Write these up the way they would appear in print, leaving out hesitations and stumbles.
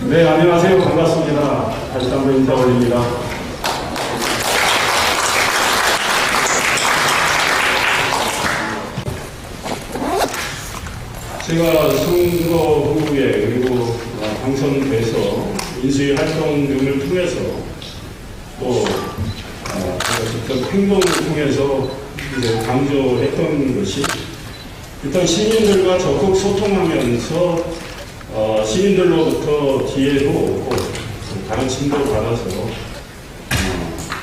네, 안녕하세요. 반갑습니다. 다시 한번 인사 올립니다. 제가 선거 후에 그리고 당선돼서 인수위 활동 등을 통해서 또 제가 직접 행동을 통해서 이제 강조했던 것이 일단 시민들과 적극 소통하면서 시민들로부터 기회도 가르침도 받아서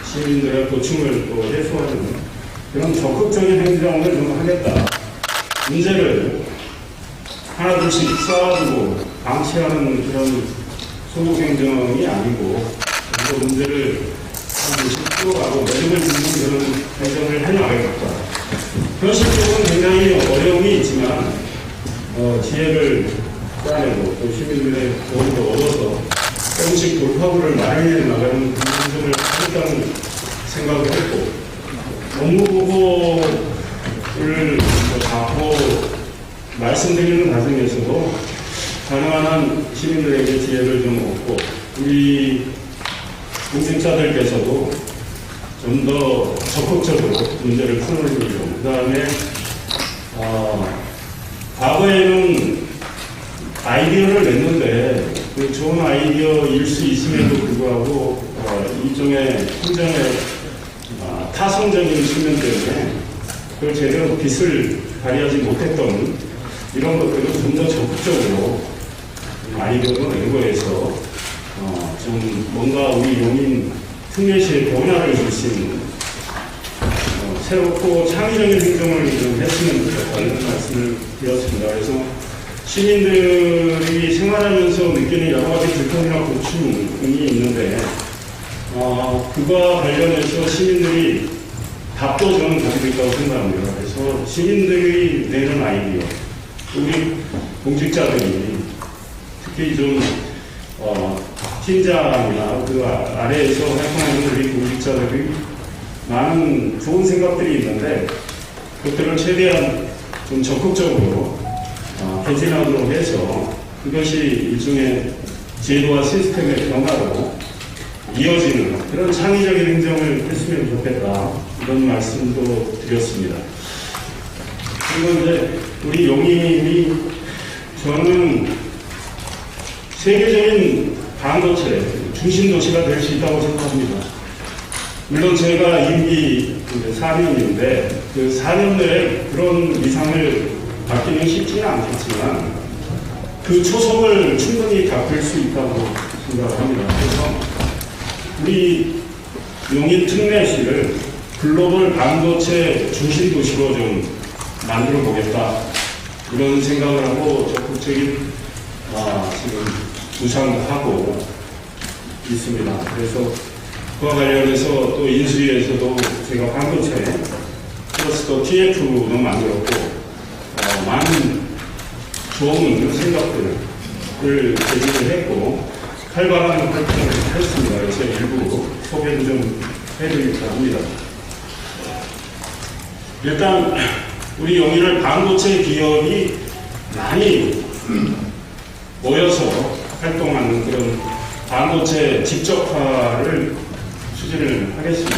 시민들의 고충을 또 해소하는 그런 적극적인 행동을 좀 하겠다. 문제를 하나둘씩 쌓아두고 방치하는 그런 소극행정이 아니고 그 문제를 하나둘씩 풀어가고 매듭을 짓는 그런 행정을 해나가겠다. 현실적으로는 굉장히 어려움이 있지만 지혜를 짜내고 또 시민들의 도움도 얻어서 조금씩 돌파구를 마련해 나가는 그런 행정을 하겠다는 생각을 했고 업무보고를 받고 말씀드리는 과정에서도 가능한 한 시민들에게 지혜를 좀 얻고 우리 공직자들께서도 좀 더 적극적으로 문제를 풀어내고 그 다음에 과거에는 아이디어를 냈는데 그 좋은 아이디어일 수 있음에도 불구하고 일종의 행정의 타성적인 측면 때문에 그걸 제대로 빛을 발휘하지 못했던 이런 것들을 좀 더 적극적으로 아이디어를 내고 해서 좀 뭔가 우리 용인 특례시의 변화를 줄 수 있는 새롭고 창의적인 행정을 좀 했으면 좋겠다는 말씀을 드렸습니다. 그래서 시민들이 생활하면서 느끼는 여러 가지 불편이나 고충이 있는데 그와 관련해서 시민들이 답도 저는 가지고 있다고 생각합니다. 그래서 시민들이 내는 아이디어, 우리 공직자들이 특히 좀 팀장이나 그 아래에서 활동하는 우리 공직자들이 많은 좋은 생각들이 있는데 그것들을 최대한 좀 적극적으로 개진하도록 해서 그것이 일종의 제도와 시스템의 변화로 이어지는 그런 창의적인 행정을 했으면 좋겠다 이런 말씀도 드렸습니다. 그리고 이제 우리 용인이 저는 세계적인 반도체 중심도시가 될 수 있다고 생각합니다. 물론 제가 임기 4년인데 그 4년 내에 그런 이상을 받기는 쉽지는 않겠지만 그 초석을 충분히 닦을 수 있다고 생각합니다. 그래서 우리 용인 특례시를 글로벌 반도체 중심도시로 좀 만들어 보겠다 이런 생각을 하고 적극적인 지금 구상도 하고 있습니다. 그래서 그와 관련해서 또 인수위에서도 제가 반도체 플러스 TF도 만들었고 많은 좋은 생각들을 제기를 했고 활발한 활동을 했습니다. 그래서 일부 소개를 좀 해드릴까 합니다. 일단 우리 용인을 반도체 기업이 많이 모여서 활동하는 그런 반도체 직접화를 추진을 하겠습니다.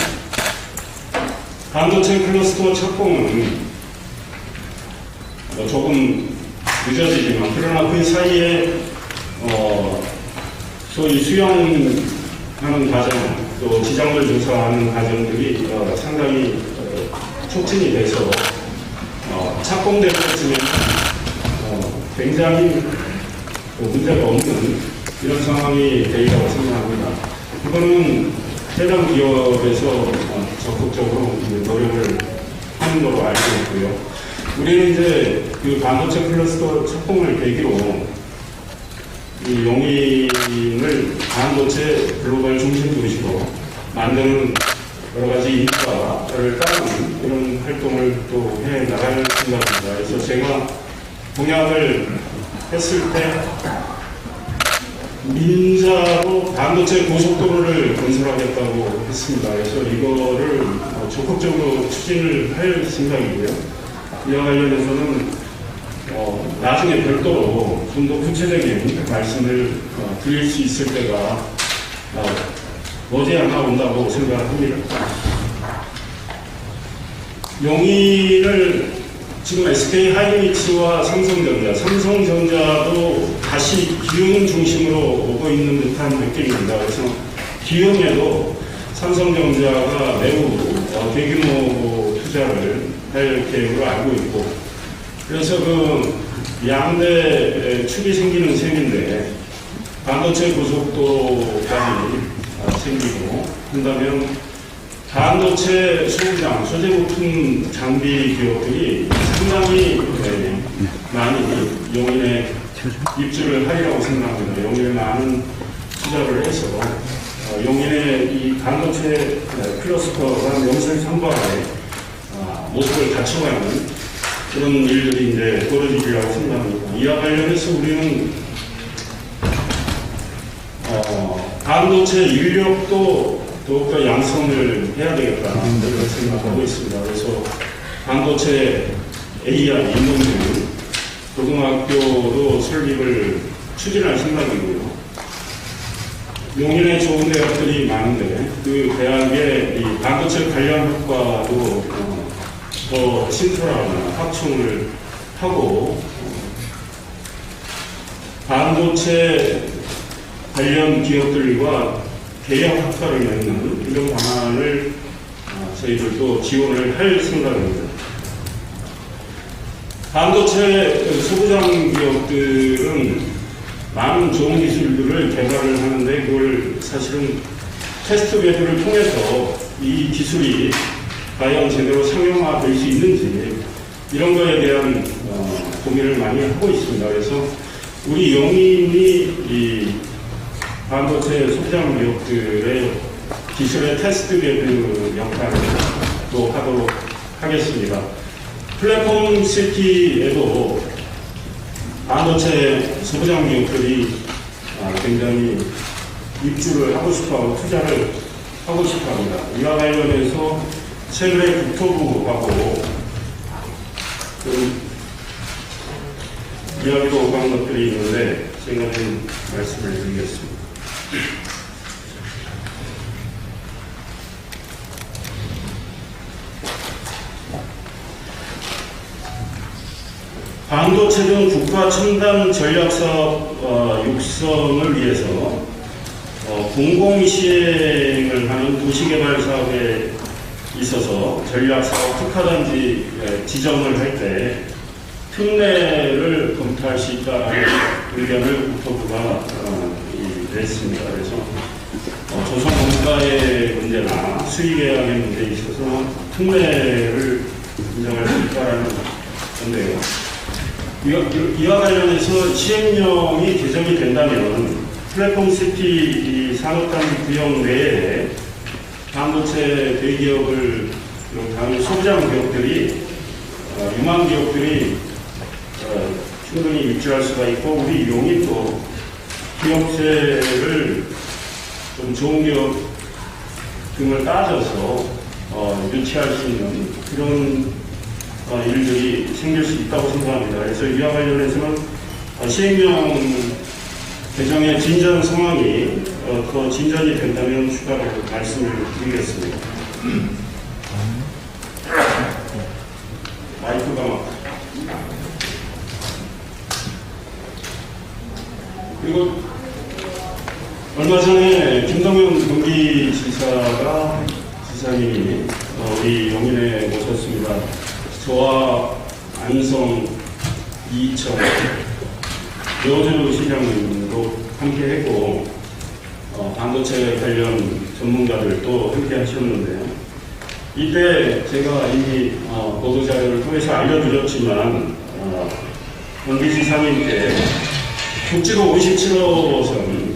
반도체 클러스터 착공은 조금 늦어지지만 그러나 그 사이에 소위 수용하는 과정 또 지정을 조사하는 과정들이 상당히 촉진이 돼서 착공될 때쯤에 굉장히 문제가 없는 이런 상황이 되리라고 생각합니다. 이거는 해당 기업에서 적극적으로 노력을 하는 걸로 알고 있고요. 우리는 이제 그 반도체 클러스터 착공을 계기로 이 용인을 반도체 글로벌 중심 도시로 만드는 여러 가지 인프라를 따르는 이런 활동을 또 해 나갈 생각입니다. 그래서 제가 공약을 했을 때 민자로 반도체 고속도로를 건설하겠다고 했습니다. 그래서 이거를 적극적으로 추진을 할 생각이고요. 이와 관련해서는 나중에 별도로 좀 더 구체적인 말씀을 드릴 수 있을 때가 머지않아 온다고 생각합니다. 용인을 지금 SK 하이닉스와 삼성전자도 다시 기흥 중심으로 오고 있는 듯한 느낌입니다. 그래서 기흥에도 삼성전자가 매우 대규모 투자를 할 계획으로 알고 있고, 그래서 그 양대 축이 생기는 셈인데 반도체 고속도로까지 생기고 한다면 반도체 소부장, 소재부품 장비 기업들이 상당히 많이 용인에 입주를 하리라고 생각합니다. 용인에 많은 투자를 해서 용인의 이 반도체 클러스터가 명실상부하게 모습을 갖춰가는 그런 일들이 이제 벌어지리라고 생각합니다. 이와 관련해서 우리는 반도체 인력도 더욱더 양성을 해야 되겠다 이런 생각하고 있습니다. 그래서 반도체 AI 인문중 고등학교도 설립을 추진할 생각이고요. 용인에 좋은 대학들이 많은데 그 대학의 이 반도체 관련 학과도 더 신설하거나 확충을 하고 반도체 관련 기업들과 계약 학과를 맺는 이런 방안을 저희들도 지원을 할 생각입니다. 반도체 소부장 기업들은 많은 좋은 기술들을 개발을 하는데 그걸 사실은 테스트 배드를 통해서 이 기술이 과연 제대로 상용화될 수 있는지 이런 거에 대한 고민을 많이 하고 있습니다. 그래서 우리 용인이 이 반도체 소부장 기업들의 기술의 테스트 배드 역할을 또 하도록 하겠습니다. 플랫폼 시티에도 반도체 소부장 기업들이 굉장히 입주를 하고 싶어하고 투자를 하고 싶어합니다. 이와 관련해서 최근에 국토부하고 이야기도 오간 것들이 있는데 제가 좀 말씀을 드리겠습니다. 반도체 등 국가 첨단 전략사업 육성을 위해서 공공시행을 하는 도시개발 사업에 있어서 전략사업 특화단지 지정을 할 때 특례를 검토할 수 있다는 의견을 국토부가 냈습니다. 그래서 조선공사의 문제나 수의계약의 문제에 있어서 특례를 인정할 수 있다는 건데요. 이와 관련해서 시행령이 개정이 된다면 플랫폼 시티 산업단지 구역 내에 반도체 대기업을 다른 소부장 기업들이 유망 기업들이 충분히 입주할 수가 있고 우리 용인도 기업체를 좀 좋은 기업 등을 따져서 유치할 수 있는 그런 일들이 생길 수 있다고 생각합니다. 그래서 이와 관련해서는 시행령 개정의 진전 상황이 더 진전이 된다면 추가로 말씀을 드리겠습니다. 마이크가 그리고 얼마 전에 김동연 경기지사님이 우리 용인에 오셨습니다. 저와 안성, 이천, 여주 시장님도 함께 했고 반도체 관련 전문가들도 함께 하셨는데요. 이때 제가 이미 보도자료를 통해서 알려드렸지만 경기지사님께 국지도 57호선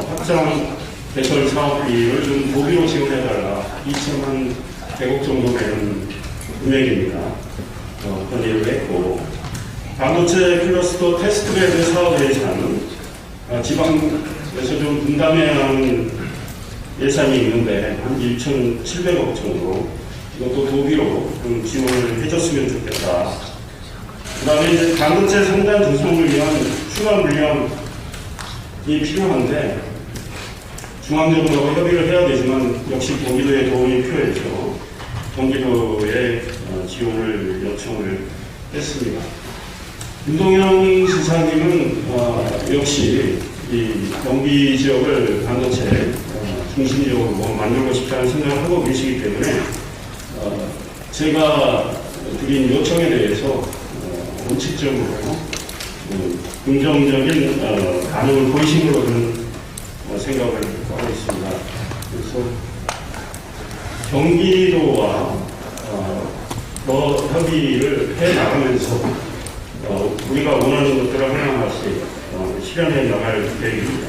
확장 개설 사업비를 좀 고비로 지원해달라 2,100억 정도 되는 금액입니다. 건의를 했고 반도체 클러스터 테스트베드 사업 예산 지방에서 좀 분담해야 하는 예산이 있는데 한 1,700억 정도 이것도 도비로 좀 지원을 해줬으면 좋겠다 그다음에 이제 반도체 성단 조성을 위한 추가 물량이 필요한데 중앙정부하고 협의를 해야 되지만 역시 경기도의 도움이 필요했죠. 경기도에 지원을 요청을 했습니다. 윤동현 지사님은 역시 이 경기 지역을 반도체 중심지역으로 만들고 싶다는 생각을 하고 계시기 때문에 제가 드린 요청에 대해서 원칙적으로 긍정적인 반응을 보이신 걸로 저는 생각을 하고 있습니다. 그래서 경기도와 더 협의를 해 나가면서 우리가 원하는 것들을 하나하나씩 실현해 나갈 계획입니다.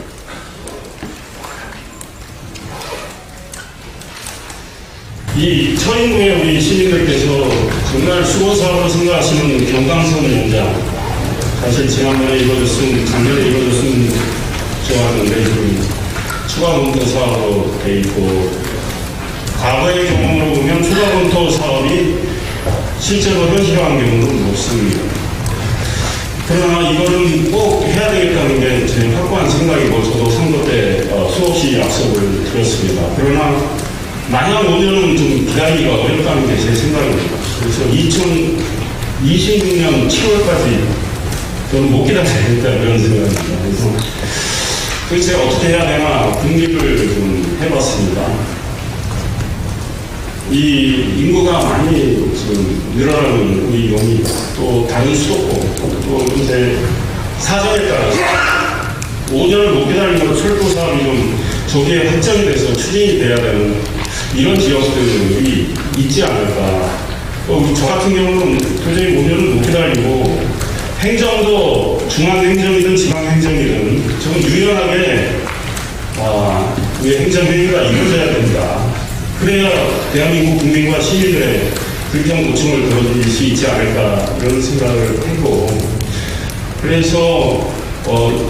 이 처인구에 우리 시민들께서 정말 수고사업으로 생각하시는 경강선 연장, 사실 지난번에 이루어졌으면, 작년에 이루어졌으면 좋았는데 지금 추가 검토 사업으로 돼 있고, 과거의 경험으로 보면 추가 검토 사업이 실제로 현실화한 경우는 없습니다. 그러나 이거는 꼭 해야 되겠다는 게 제 확고한 생각이고, 저도 선거 때 수없이 약속을 드렸습니다. 그러나 만약 5년은 좀 기다리기가 어렵다는 게 제 생각입니다. 그래서 2026년 7월까지 저는 못 기다리겠다 이런 생각입니다. 그래서 도대체 어떻게 해야 되나 궁리를 좀 해봤습니다. 이 인구가 많이 지금 늘어나는 우리 용이 또 다른 수도권 또 이제 사정에 따라서 5년을 못 기다리고 철도 사업이 좀 저기에 확정이 돼서 추진이 돼야 되는 이런 지역들이 있지 않을까. 저 같은 경우는 도저히 5년을 못 기다리고 행정도 중앙행정이든 지방행정이든 좀 유연하게 우리 행정회의가 이루어져야 된다. 그래야 대한민국 국민과 시민들의 불평 고충을 덜어줄 수 있지 않을까 이런 생각을 하고 그래서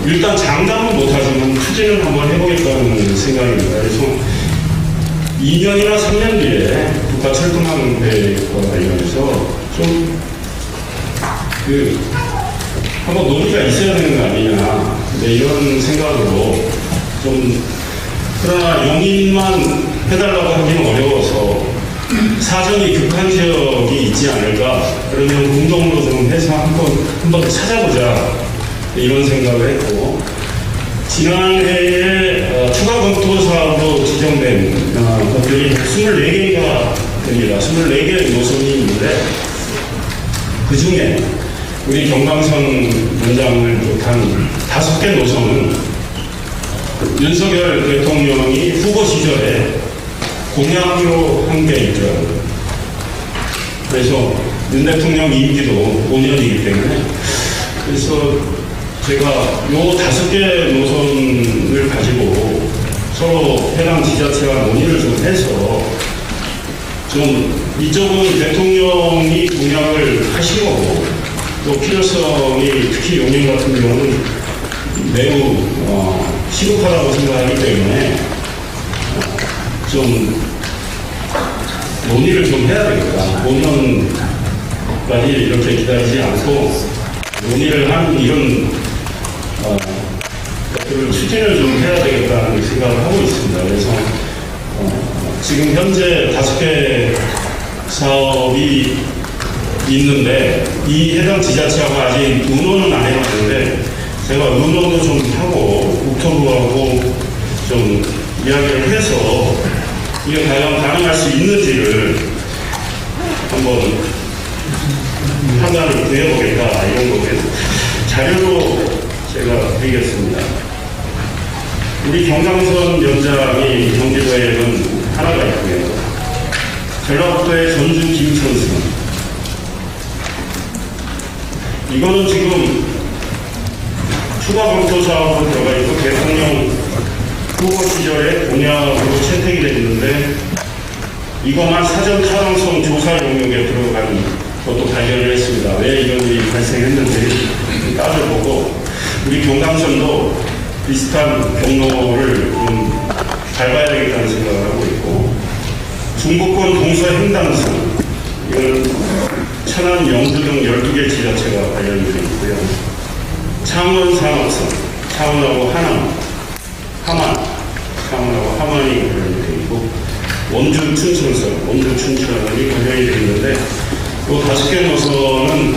일단 장담은 못하지만 추진을 한번 해보겠다는 생각입니다. 그래서 2년이나 3년 뒤에 국가철도망대와 관련해서 좀 한번 논의가 있어야 되는 거 아니냐 이런 생각으로 좀 그러나 용인만 해달라고 하기는 어려워서 사정이 급한 지역이 있지 않을까 그러면 공동으로 좀 해서 한번 찾아보자 이런 생각을 했고 지난해에 추가 검토 사업으로 지정된 것들이 24개가 됩니다. 24개의 노선이 있는데 그 중에 우리 경강선 연장을 비롯한 5개 노선은 윤석열 대통령이 후보 시절에 공약으로 한 게 있더라고요. 그래서 윤 대통령 임기도 5년이기 때문에 그래서 제가 요 5개 노선을 가지고 서로 해당 지자체와 논의를 좀 해서 좀 이쪽은 대통령이 공약을 하신 거고 또 필요성이 특히 용인 같은 경우는 매우 시급하다고 생각하기 때문에 좀 논의를 좀 해야 되겠다. 5년까지 이렇게 기다리지 않고 논의를 하는 이런 것들을 추진을 좀 해야 되겠다는 생각을 하고 있습니다. 그래서 지금 현재 5개 사업이 있는데 이 해당 지자체하고 아직 의논은 안 해봤는데 제가 의논도 좀 하고 국토부하고 좀 이야기를 해서 이게 과연 가능할 수 있는지를 한번 판단을 구해보겠다 이런 거에 자료로 제가 드리겠습니다. 우리 경강선 연장이 경기도에는 하나가 있고요. 전라북도의 전주 김천선 이거는 지금 추가 검토 사업으로 들어가 있고 대통령 후보 시절에 공약으로 채택이 되어 있는데 이것만 사전 타당성 조사 용역에 들어간 것도 발견을 했습니다. 왜 이런 일이 발생했는지 따져보고 우리 경강선도 비슷한 경로를 좀 밟아야 되겠다는 생각을 하고 있고 중부권 동서 횡단선 이건 천안, 영주 등 12개 지자체가 관련되어 있고요. 창원 산업성, 창원하고 하남, 창원하고 함안이 관련되어 있고, 원주 춘천성, 원주 춘천이 관련이 되어 있는데, 이 5개 노선은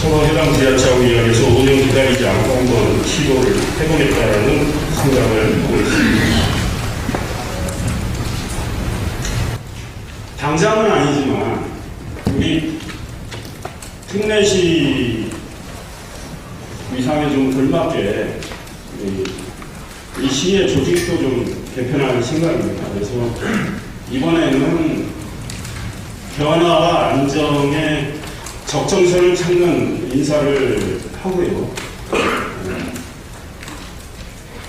서로 해당 지자체하고 이야기해서 5년 기다리지 않고 한번 시도를 해보겠다라는 생각을 하고 있습니다. 당장은 아니지만 우리 특례시 위상에 좀 걸맞게 이 시의 조직도 좀 개편할 생각입니다. 그래서 이번에는 변화와 안정의 적정선을 찾는 인사를 하고요.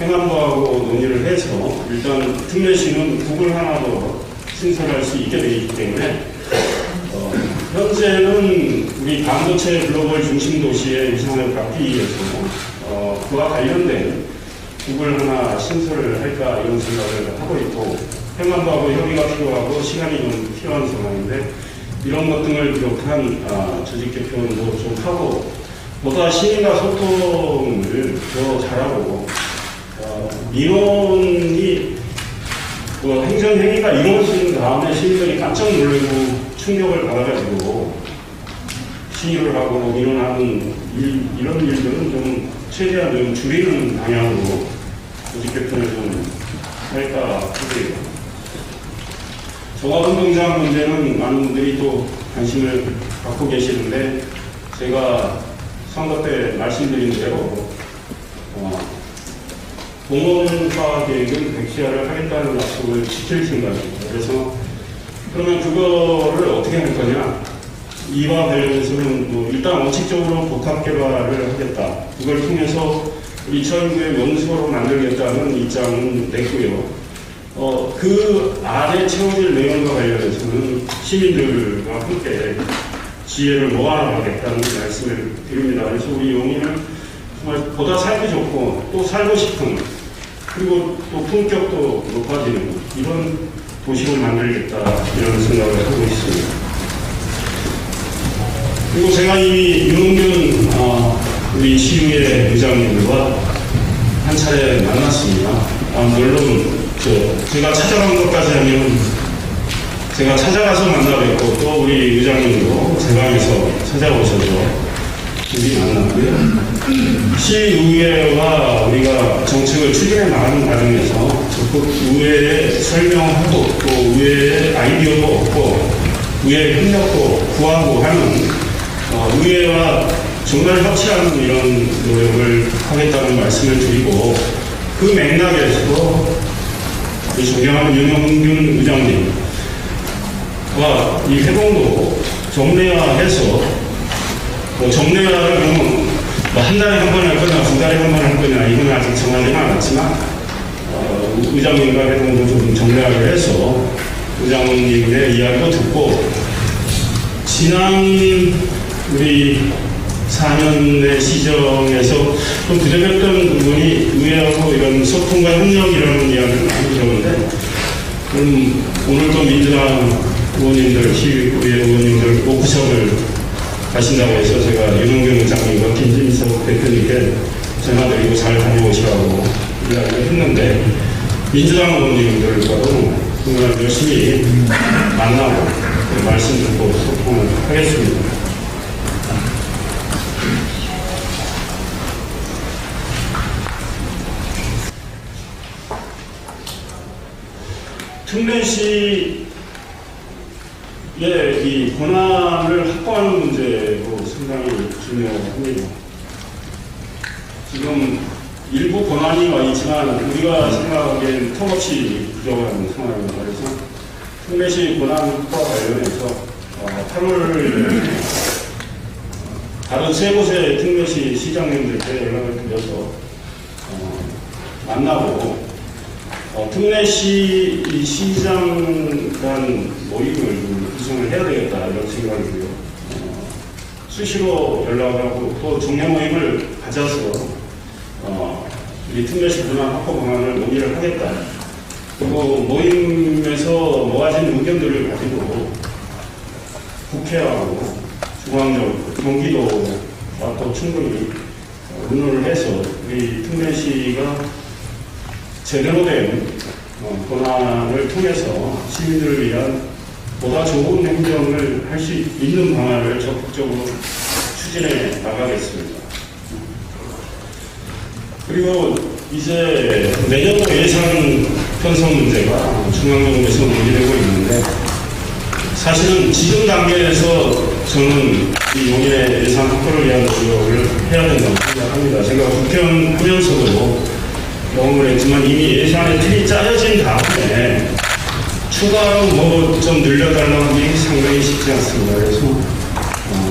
행안부하고 논의를 해서 일단 특례시는 국을 하나 더 신설할 수 있게 되어 있기 때문에 현재는 우리 반도체 글로벌 중심 도시의 위상을 갖기 위해서 그와 관련된 국을 하나 신설을 할까 이런 생각을 하고 있고, 행안부하고 협의가 필요하고 시간이 좀 필요한 상황인데 이런 것 등을 비롯한 조직 개편도 좀 하고, 보다 시민과 소통을 더 잘하고 민원이 행정행위가 이루어진 다음에 시민들이 깜짝 놀라고 충격을 받아가지고 시위를 하고 민원하는 이런 일들은 좀 최대한 좀 줄이는 방향으로 조직 개편을 좀 할까 하고요. 종합운동장 문제는 많은 분들이 또 관심을 갖고 계시는데, 제가 선거 때 말씀드린 대로 공원화 계획은 백지화를 하겠다는 약속을 지킬 생각입니다. 그래서 그러면 그거를 어떻게 할 거냐? 이와 관련해서는 일단 원칙적으로 복합 개발을 하겠다. 그걸 통해서 우리 처인구의 명소로 만들겠다는 입장은 냈고요. 그 안에 채워질 내용과 관련해서는 시민들과 함께 지혜를 모아서 하겠다는 말씀을 드립니다. 그래서 우리 용인은 정말 보다 살기 좋고 또 살고 싶은, 그리고 또 품격도 높아지는 이런 도시를 만들겠다 이런 생각을 하고 있습니다. 그리고 제가 이미 윤홍균 우리 시의회 의장님과 한 차례 만났습니다. 물론 제가 찾아간 것까지 하면 제가 찾아가서 만나뵙고, 또 우리 의장님도 제 방에서 찾아오셔서 둘이 만났고요. 시의회와 우리가 정책을 추진해 나가는 과정에서 적극 의회에 설명하고 또 의회에 아이디어도 얻고 의회 협력도 구하고 하는 의회와 정말 협치하는 이런 노력을 하겠다는 말씀을 드리고, 그 맥락에서 존경하는 윤홍균 의장님과 이 회동도 정례화해서, 정례화를 그러면 한 달에 한 번 할 거냐, 두 달에 한 번 할 거냐, 이건 아직 정하지는 않았지만, 의장님과 회동도 좀 정례화를 해서 의장님의 이야기도 듣고, 지난 우리 4년의 시정에서 좀 부족했던 부분이 의회하고 이런 소통과 협력이라는 이야기를 많이 들었는데, 오늘 또 민주당 의원님들, 시의회 의원님들 오프숍을 가신다고 해서 제가 윤홍균 의장님과 김진석 대표님께 전화드리고 잘 다녀오시라고 이야기를 했는데, 민주당 의원님들과도 정말 열심히 만나고 말씀 듣고 소통을 하겠습니다. 특례시의 이 권한을 확보하는 문제도 상당히 중요합니다. 지금 일부 권한이 와 있지만 우리가 생각하기엔 턱없이 부족한 상황입니다. 그래서 특례시 권한 확보와 관련해서 8월 다른 세 곳의 특례시 시장님들께 연락을 드려서 만나고 특례시 시장 간 모임을 구성을 해야 되겠다 이런 생각이고요. 수시로 연락을 하고 또 정례 모임을 가져서 우리 특례시 권한 확보 방안을 논의를 하겠다. 그리고 모임에서 모아진 의견들을 가지고 국회하고 중앙적 경기도와 또 충분히 의논을 해서 우리 특례시가 제대로 된 권한을 통해서 시민들을 위한 보다 좋은 행정을 할 수 있는 방안을 적극적으로 추진해 나가겠습니다. 그리고 이제 내년도 예산 편성 문제가 중앙정부에서 논의되고 있는데, 사실은 지금 단계에서 저는 이 용인의 예산 확보를 위한 노력을 해야 된다고 생각합니다. 제가 국회의원 하면서도 경험을 했지만 이미 예산의 틀이 짜여진 다음에 추가로 뭐 좀 늘려달라는 게 상당히 쉽지 않습니다. 그래서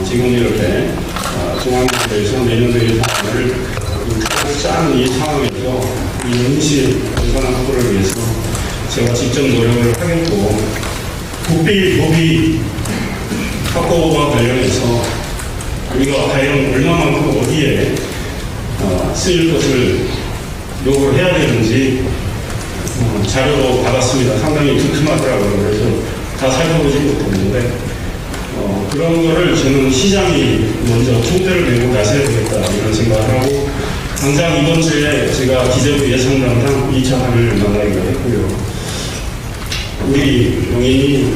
지금 이렇게 중앙정부에서 내년도 예산을 짠 이 상황에서 이 응시 예산 확보를 위해서 제가 직접 노력을 하겠고, 국비 법이 확보와 관련해서 우리가 과연 얼마만큼 어디에 쓰일 것을 요구를 해야 되는지 자료로 받았습니다. 상당히 두툼하더라고요. 그래서 다 살펴보지 못했는데 그런 거를 저는 시장이 먼저 총대를 메고 나서야 되겠다 이런 생각을 하고, 당장 이번 주에 제가 기재부 예산당장 2차 합의를 만나기로 했고요. 우리 용인이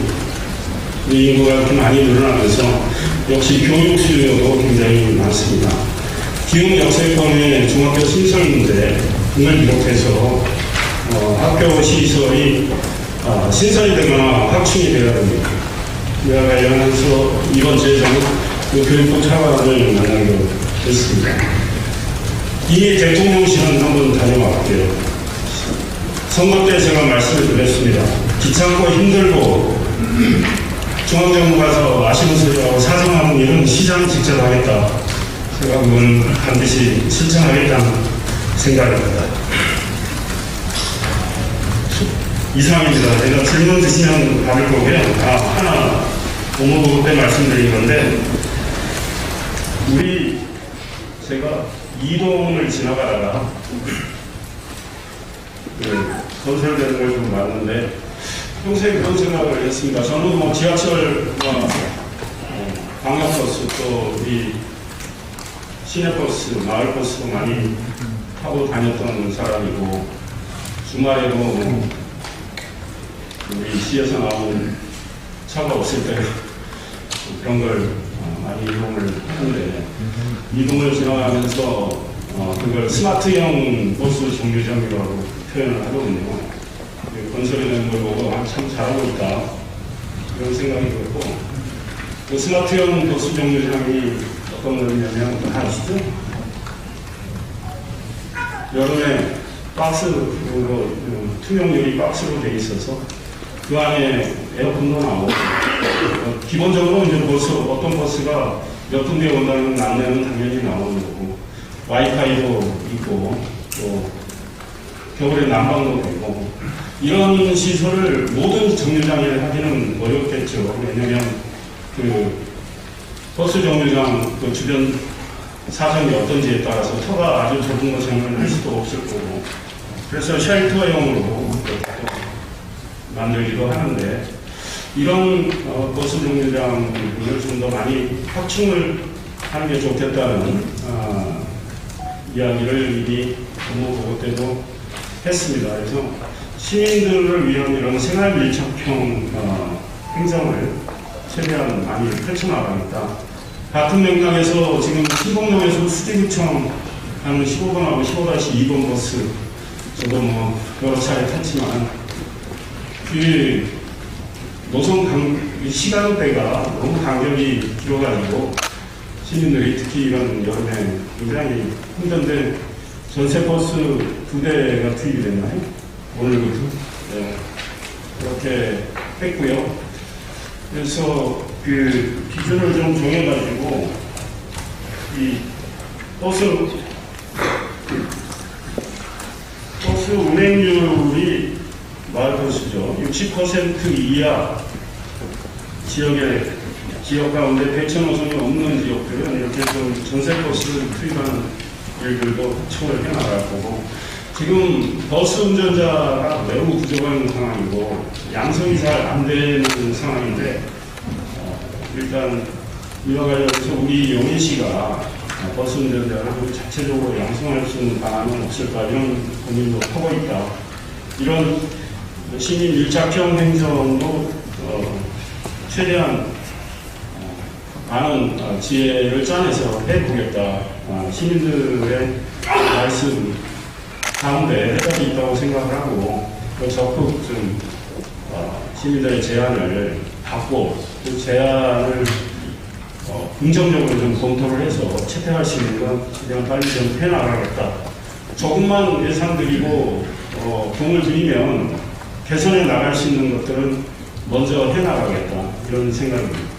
우리 인구가 이렇게 많이 늘어나면서 역시 교육 수요도 굉장히 많습니다. 기흥 역세권의 중학교 신설 문제를 비롯해서 학교 시설이 신설이 되거나 확충이 되어야 됩니다. 이와 관련해서 이번 주에 저는 교육부 차관을 만나기로 했습니다. 이미 대통령실은 한번 다녀왔고요. 선거 때 제가 말씀을 드렸습니다. 귀찮고 힘들고 중앙정부 가서 아쉬운 소리하고 사정하는 일은 시장 직접 하겠다. 제가 그건 반드시 실천하겠다는 생각입니다. 이상입니다. 제가 질문 드시면 받을 거고요. 하나 업무부 때 말씀드린 건데, 제가 이동을 지나가다가 건설되는 걸 좀 봤는데 평소에 그런 생각을 했습니다. 저는 뭐 지하철과 광역버스 또 우리 시내버스, 마을버스도 많이 타고 다녔던 사람이고, 주말에도 우리 시에서 나오는 차가 없을 때 그런 걸 많이 이용을 하는데, 이동을 지나가면서 그걸 스마트형 버스 정류장이라고 표현을 하거든요. 건설이 되는 걸 보고 참 잘하고 있다 이런 생각이 들었고, 그 스마트형 버스 정류장이 어떤 거냐면 다 아시죠? 여름에 박스로 투명 유리 박스로 돼 있어서 그 안에 에어컨도 나오고, 기본적으로 이제 어떤 버스가 몇 군데 온다는 안내는 당연히 나오는 거고, 와이파이도 있고, 또 겨울에 난방도 되고, 이런 시설을 모든 정류장에 하기는 어렵겠죠. 왜냐면 그 버스 정류장 그 주변 사정이 어떤지에 따라서 터가 아주 좁은 것을 할 수도 없을 거고, 그래서 쉘터형으로 만들기도 하는데, 이런 버스 정류장을 좀 더 많이 확충을 하는 게 좋겠다는 이야기를 이미 업무보고 때도 했습니다. 그래서 시민들을 위한 이런 생활 밀착형 행정을 최대한 많이 펼쳐나가겠다. 같은 맥락에서 지금 신공동에서 수지구청 하는 15번하고 15-2번 버스, 저도 뭐 여러 차례 탔지만 그 노선 시간대가 너무 간격이 길어가지고 시민들이 특히 이런 여름에 굉장히 힘든데, 전세버스 2대가 투입이 됐나요? 오늘부터? 네. 그렇게 했고요. 그래서 그 기준을 좀 정해가지고 이 버스 운행률이 마을버스죠. 60% 이하 지역 가운데 대체 노선이 없는 지역들은 이렇게 좀 전세버스를 투입하는 일들도 초를 해나갈 거고, 지금 버스 운전자가 매우 부족한 상황이고 양성이 잘 안 되는 상황인데, 일단 이와 관련해서 우리 용인 씨가 버스 운전자를 자체적으로 양성할 수 있는 방안은 없을까 이런 고민도 하고 있다. 이런 시민 밀착형 행정도 최대한 많은 지혜를 짜내서 해보겠다. 시민들의 말씀 가운데 해답이 있다고 생각을 하고 적극 좀 시민들의 제안을 받고 그 제안을 긍정적으로 좀 검토를 해서 채택할 수 있는 건 최대한 빨리 좀 해나가겠다. 조금만 예산드리고 돈을 들이면 개선해 나갈 수 있는 것들은 먼저 해나가겠다. 이런 생각입니다.